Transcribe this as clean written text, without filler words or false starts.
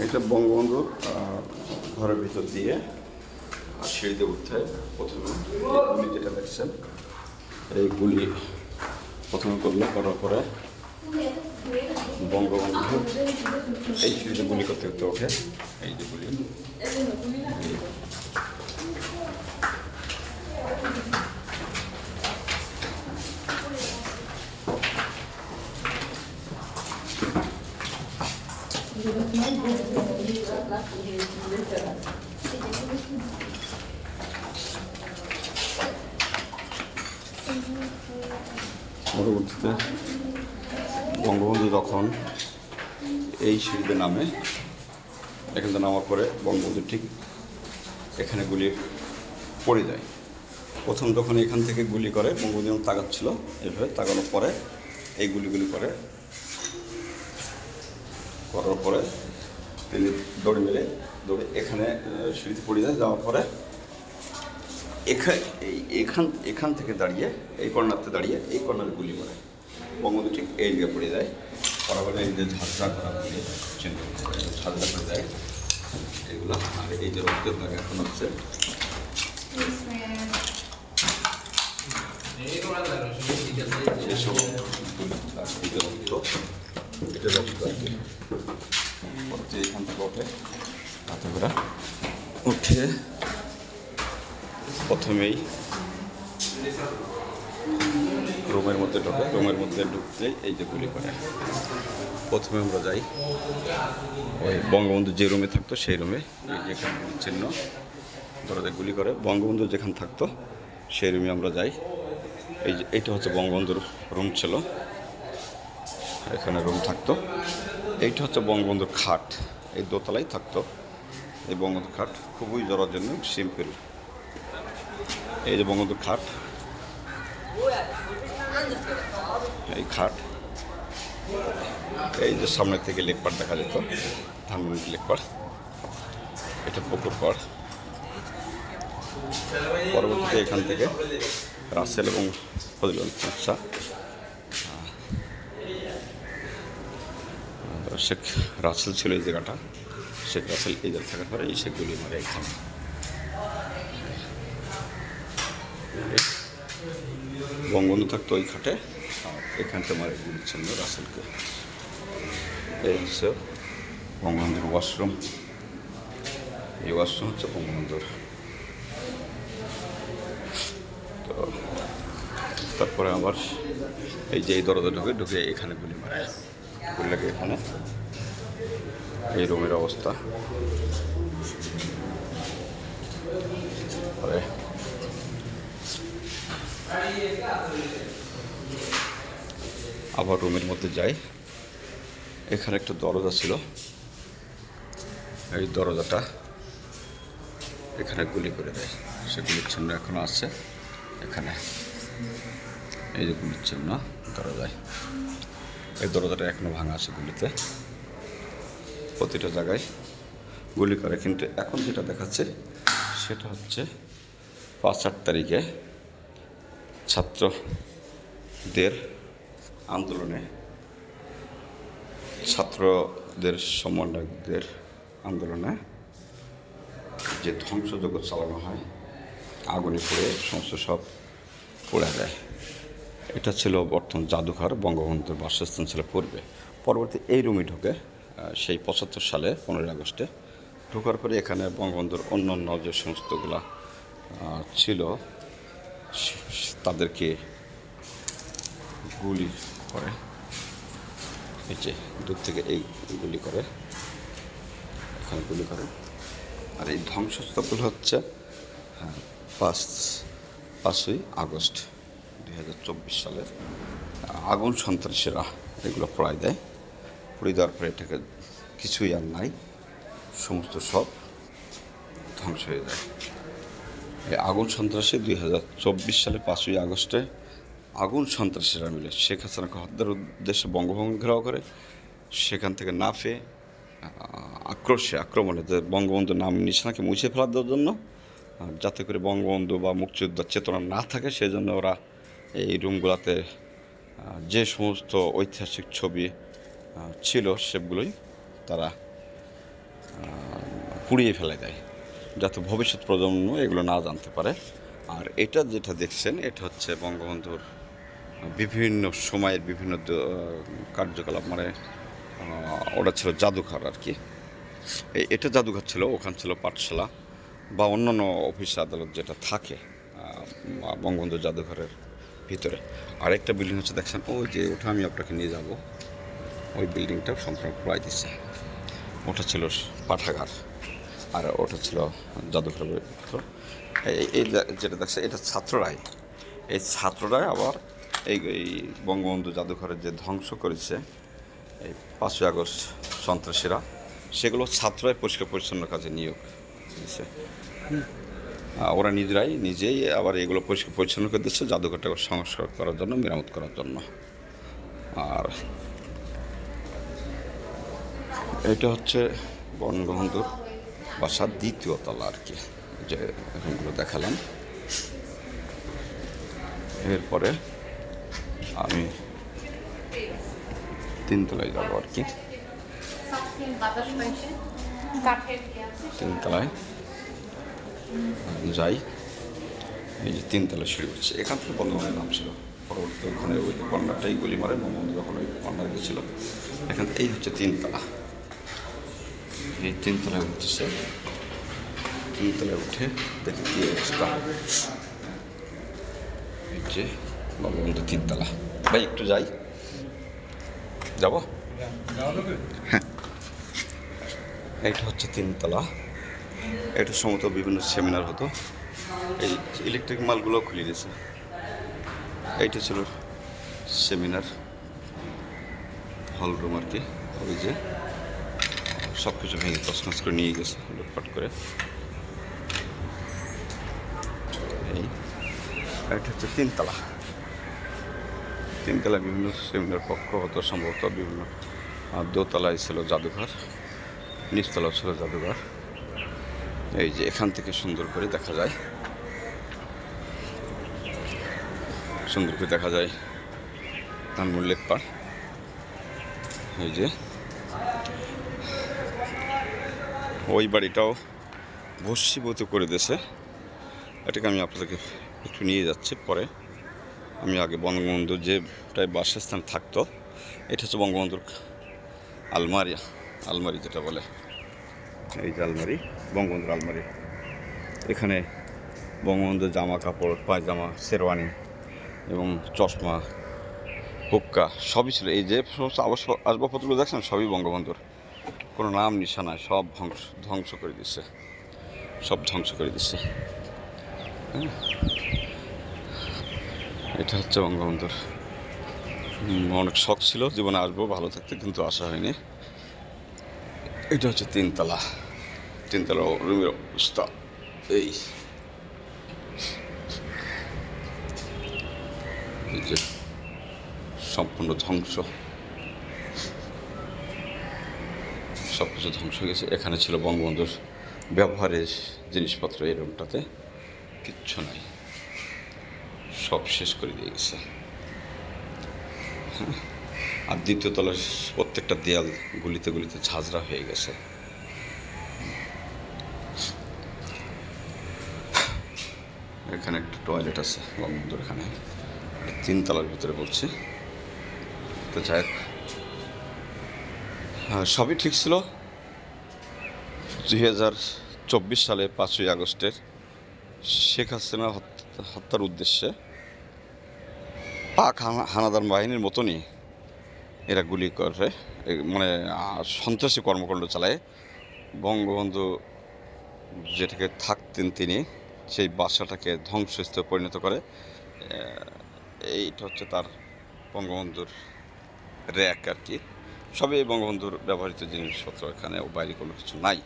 এটা বঙ্গবন্ধু ঘরের ভিতর দিয়ে সিঁড়িতে উঠতে প্রথমে গুলি যেটা দেখছেন এই গুলি প্রথমে করার পরে বঙ্গবন্ধু এই সিঁড়িতে গুলি করতে করতে ওঠে। এই যে গুলি পরবর্তীতে বঙ্গবন্ধু যখন এই সিঁড়িতে নামে, এখান থেকে নামার পরে বঙ্গবন্ধু ঠিক এখানে গুলি পড়ে যায়। প্রথম যখন এখান থেকে গুলি করে বঙ্গবন্ধু যখন তাকাচ্ছিল, এইভাবে তাকানোর পরে এই গুলিগুলি করার পরে তিনি দৌড়ে এখানে সিঁড়িতে পড়ে যায়। যাওয়ার পরে এখান থেকে দাঁড়িয়ে এই কর্নারতে দাঁড়িয়ে এই কর্নারে গুলি করে বঙ্গবন্ধু ঠিক এই দিকে পড়ে যায়। পরে এই যে ঝাঁঝরা করা গুলি ঝাঁঝরা করে যায় এগুলো। আর এই যে রক্তের দাগ এখন হচ্ছে এসব এটা রক্ত আর কি। এখান থেকে ওঠে হাতে করে উঠে প্রথমেই রুমের মধ্যে ঢোকে। রুমের মধ্যে ঢুকতেই এই যে গুলি করে। প্রথমে আমরা যাই ওই বঙ্গবন্ধু যে রুমে থাকতো সেই রুমে, এই যেখানে চিহ্ন দরজায় গুলি করে বঙ্গবন্ধু যেখানে থাকতো সেই রুমে আমরা যাই। এই যে এইটা হচ্ছে বঙ্গবন্ধুর রুম ছিল, এখানে রুম থাকতো। এইটা হচ্ছে বঙ্গবন্ধুর খাট, এই দোতলায় থাকতো এই বঙ্গবন্ধুর খাট, খুবই জন্য সিম্পল। এই যে বঙ্গবন্ধুর খাট, এই খাট, এই যে সামনে থেকে লেকপাট দেখা যেত, ধানমন্ডি লেকপাট, এটা পুকুর পাড়। পরবর্তীতে এখান থেকে রাসেল এবং ফজলুল শাহ, শেখ রাসেল ছিল এই জায়গাটা, শেখ রাসেল এই জায়গা থাকার পরে এই শেখ গুলি মারে এখানে। বঙ্গবন্ধু থাকতো ওই খাটে, আর এখানটা মারে গুলি ছিল রাসেলকে। এই হচ্ছে বঙ্গবন্ধুর ওয়াশরুম, এই ওয়াশরুম হচ্ছে বঙ্গবন্ধুর। তো তারপরে আবার এই যে এই দরজা ঢুকে এখানে গুলি মারে, গুলি লাগে এখানে। এই রুমের অবস্থা। পরে আবার রুমের মধ্যে যাই, এখানে একটা দরজা ছিল, এই দরজাটা এখানে গুলি করে দেয়। সে গুলির চিহ্ন এখনো আছে এখানে, এই যে গুলির চিহ্ন দরজায়। এই দরজাটা এখনো ভাঙা আছে গুলিতে, প্রতিটা জায়গায় গুলি করে। কিন্তু এখন যেটা দেখাচ্ছে সেটা হচ্ছে 5-8 তারিখে ছাত্রদের আন্দোলনে, ছাত্রদের সমন্বয়কদের আন্দোলনে যে ধ্বংসযজ্ঞ চালানো হয়, আগুনে পড়ে সমস্ত সব পড়ে যায়। এটা ছিল বর্তমান জাদুঘর, বঙ্গবন্ধুর বাসস্থান ছিল পূর্বে। পরবর্তী এই রুমে ঢোকে সেই 75 সালে 15 আগস্টে ঢোকার পরে এখানে বঙ্গবন্ধুর অন্যান্য যে সমস্তগুলা ছিল তাদেরকে গুলি করে। এই যে দূর থেকে এই গুলি করে, এখানে গুলি করে। আর এই ধ্বংসস্তূপগুলো হচ্ছে 5ই আগস্ট 2024 সালের আগুন সন্ত্রাসীরা এগুলো পোড়ায় দেয়। পুড়িয়ে দেওয়ার পরে এটাকে কিছুই আর নাই, সমস্ত সব ধ্বংস হয়ে যায়। এই আগুন সন্ত্রাসী 2024 সালে 5ই আগস্টে আগুন সন্ত্রাসীরা মিলে শেখ হাসিনাকে হত্যার উদ্দেশ্যে বঙ্গভবন ঘেরাও করে। সেখান থেকে না পেয়ে আক্রমণে যে বঙ্গবন্ধুর নাম নিশানাকে মুছে ফেলা দেওয়ার জন্য, যাতে করে বঙ্গবন্ধু বা মুক্তিযোদ্ধার চেতনা না থাকে, সেই জন্য ওরা এই রুমগুলোতে যে সমস্ত ঐতিহাসিক ছবি ছিল সেগুলোই তারা পুড়িয়ে ফেলে দেয়, যাতে ভবিষ্যৎ প্রজন্ম এগুলো না জানতে পারে। আর এটা যেটা দেখছেন, এটা হচ্ছে বঙ্গবন্ধুর বিভিন্ন সময়ের বিভিন্ন কার্যকলাপ, মানে ওটা ছিল জাদুঘর আর কি। এটা জাদুঘর ছিল, ওখান ছিল পাঠশালা বা অন্যান্য অফিস আদালত যেটা থাকে বঙ্গবন্ধু জাদুঘরের ভিতরে। আরেকটা বিল্ডিং হচ্ছে দেখছেন, ওই যে ওটা আমি আপনাকে নিয়ে যাব, ওই বিল্ডিংটা সম্পূর্ণ পুরাই দিচ্ছে। ওটা ছিল পাঠাগার, আর ওটা ছিল জাদুঘরের ভিতর। এই যেটা দেখছে, এটা ছাত্ররাই, এই ছাত্ররাই আবার এই বঙ্গবন্ধু জাদুঘরের যে ধ্বংস করেছে এই 5ই আগস্ট সন্ত্রাসীরা, সেগুলো ছাত্ররাই পরিষ্কার পরিচ্ছন্ন কাজে নিয়োগ দিয়েছে। ওরা নিজেই আবার এগুলো পরিষ্কার পরিচ্ছন্ন করে দিচ্ছে জাদুঘরটাকে সংস্কার করার জন্য, মেরামত করার জন্য। আর এটা হচ্ছে বঙ্গবন্ধুর বাসার 2য় তলা আর কি, যে রুমগুলো দেখালাম। এরপরে আমি 3 তলায় যাবো আর কি। 3 তলায় যাই, এই যে 3 তলায় সিঁড়ি উঠছে, এখান থেকে বঙ্গবন্ধুর নাম ছিল। পরবর্তীতে ওখানে ওই কর্নারটাই গুলি মারে বঙ্গবন্ধু যখন ওই কর্নার গেছিল। এখান এই হচ্ছে 3 তলা, এই 3 তলায় উঠতেছে। 3 তলায় উঠে দেখি কী অবস্থা। এই যে বঙ্গবন্ধু 3 তলা। ভাই একটু যাই, যাব? হ্যাঁ, এইটা হচ্ছে 3 তলা। এটা সম্ভবত বিভিন্ন সেমিনার হতো। এই ইলেকট্রিক মালগুলো খুলে দিয়েছে। এইটা ছিল সেমিনার হল রুম আর কি। ওই যে সব কিছু ভেঙে তছনছ করে নিয়ে গেছে লুটপাট করে। এটা হচ্ছে 3 তলা। 3 তলায় বিভিন্ন সেমিনার কক্ষ হতো সম্ভবত, বিভিন্ন। আর 2 তলায় ছিল জাদুঘর, নিচতলাও ছিল জাদুঘর। এই যে এখান থেকে সুন্দর করে দেখা যায়, সুন্দর করে দেখা যায় ধানমন্ডি লেক পার্ক। এই যে ওই বাড়িটাও ভস্মীভূত করে দিয়েছে। এটাকে আমি আপনাদেরকে একটু নিয়ে যাচ্ছি পরে। আমি আগে বঙ্গবন্ধুর যেটাই বাসস্থান থাকতো, এটা হচ্ছে বঙ্গবন্ধুর আলমারি যেটা বলে। এই যে আলমারি, বঙ্গবন্ধুর আলমারি। এখানে বঙ্গবন্ধুর জামা কাপড়, পায়জামা, শেরওয়ানি এবং চশমা, হুক্কা সবই ছিল। এই যে সমস্ত আসবাবপত্রগুলো দেখছেন, সবই বঙ্গবন্ধুর, কোনো নাম নিশানা, সব ধ্বংস করে দিচ্ছে, সব ধ্বংস করে দিচ্ছে। এটা হচ্ছে বঙ্গবন্ধুর। অনেক শখ ছিল জীবনে আসবো ভালো থাকতে, কিন্তু আসা হয়নি। এটা হচ্ছে 3 তলা। 3 তলা রুমের অবস্থা এই যে সম্পূর্ণ ধ্বংস, সব কিছু ধ্বংস হয়ে গেছে। এখানে ছিল বঙ্গবন্ধুর ব্যবহারের জিনিসপত্র, এই রুমটাতে কিচ্ছু নাই, সব শেষ করে দিয়ে গেছে। আর 2য় তলার প্রত্যেকটা দেয়াল গুলিতে গুলিতে ঝাঁঝরা হয়ে গেছে। এখানে একটা টয়লেট আছে বঙ্গবন্ধুর, এখানে 3 তলার ভিতরে বলছি। তো যাই হোক, সবই ঠিক ছিল। 2024 সালে 5ই আগস্টের শেখ হাসিনা হত্যার উদ্দেশ্যে পাক হানাদার বাহিনীর মতনই এরা গুলি করে, মানে সন্ত্রাসী কর্মকাণ্ড চালায়। বঙ্গবন্ধু যেটাকে থাকতেন তিনি, সেই বাসাটাকে ধ্বংসস্তূপে পরিণত করে। এইটা হচ্ছে তার বঙ্গবন্ধুর র্যাক আর কি। সবই বঙ্গবন্ধুর ব্যবহৃত জিনিসপত্র এখানে, ও বাইরে কোনো কিছু নাই।